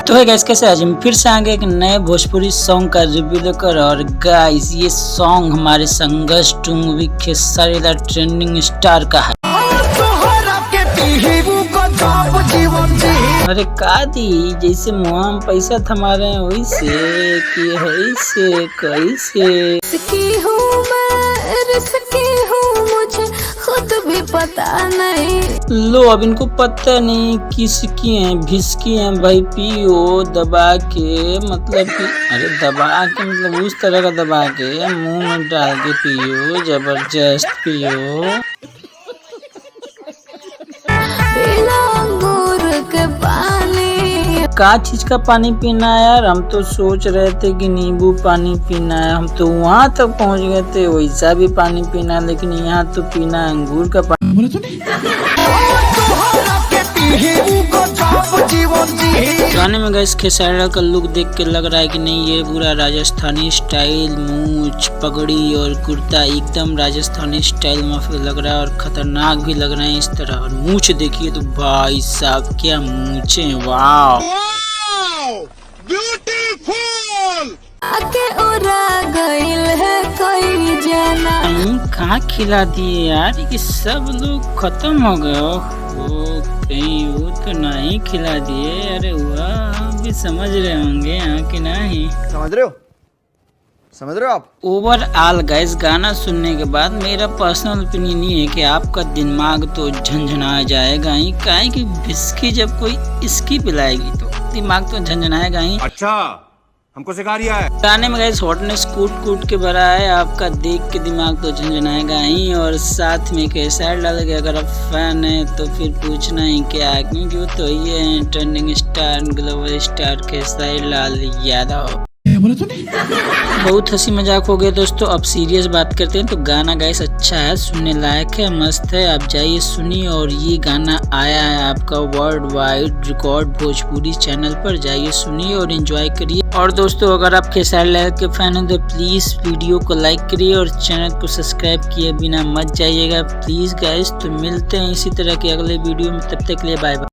तो है गाइस, कैसे आज हम फिर से आगे एक नए भोजपुरी सॉन्ग का रिव्यू लेकर। और गाइस ये सॉन्ग हमारे संघर्ष 2 movie Khesari Lal trending star का है। अरे का दी जैसे मुँह में पैसा थमा रहे हैं वैसे कि ऐसे कैसे मुझे खुद भी पता नहीं। लो अब इनको पता नहीं किसकी हैं, भिसकी हैं भाई। पियो दबा के, मतलब कि अरे दबा के मतलब उस तरह का दबा के मुंह में डाल के पियो, जबरदस्त पियो। के पानी का चीज का पानी पीना है यार? हम तो सोच रहे थे कि नींबू पानी पीना है, हम तो वहाँ तक पहुँच गए थे वैसा भी पानी पीना है, लेकिन यहाँ तो पीना है अंगूर का पानी। गाने में गाइस खेसारी लाल का लुक देख के लग रहा है कि नहीं ये पूरा राजस्थानी स्टाइल, मूंछ पगड़ी और कुर्ता एकदम राजस्थानी स्टाइल में फिर लग रहा है और खतरनाक भी लग रहे हैं इस तरह। और मूंछ देखिए तो भाई साहब क्या मूंछे, वाह ब्यूटीफुल। आके उड़ा गइल है कोई जना। कहाँ खिला दिए यार कि सब लोग खत्म हो गए। वो कहीं वो तो नहीं खिला दिए। अरे वाह, भी समझ रहे होंगे यहाँ की नहीं समझ रहे हो आप? ओवरऑल गाइस गाना सुनने के बाद मेरा पर्सनल ओपिनियन ये है कि आपका दिमाग तो झंझना जाएगा ही। काहे कि बिस्की जब कोई इसकी पिलाएगी तो दिमाग तो झंझनाएगा ही। अच्छा हमको सिखा रिया है। गाने में गाइस हॉटनेस कूट कूट के भरा है, आपका देख के दिमाग तो झंझनाएगा ही। और साथ में खेसारी लाल के अगर आप फैन है तो फिर पूछना ही क्या, क्योंकि वो तो ये है trending star, global star Khesari Lal Yadav. बहुत हंसी मजाक हो गया दोस्तों, अब सीरियस बात करते हैं। तो गाना गाइस अच्छा है, सुनने लायक है, मस्त है, आप जाइए सुनिए। और ये गाना आया है आपका world wide record Bhojpuri channel पर, जाइए सुनिए और एंजॉय करिए। और दोस्तों अगर आप खेसारी लाल के फैन हैं तो प्लीज वीडियो को लाइक करिए और चैनल को सब्सक्राइब किए बिना मत जाइएगा प्लीज गाइस। तो मिलते हैं इसी तरह के अगले वीडियो में, तब तक के लिए बाय बाय।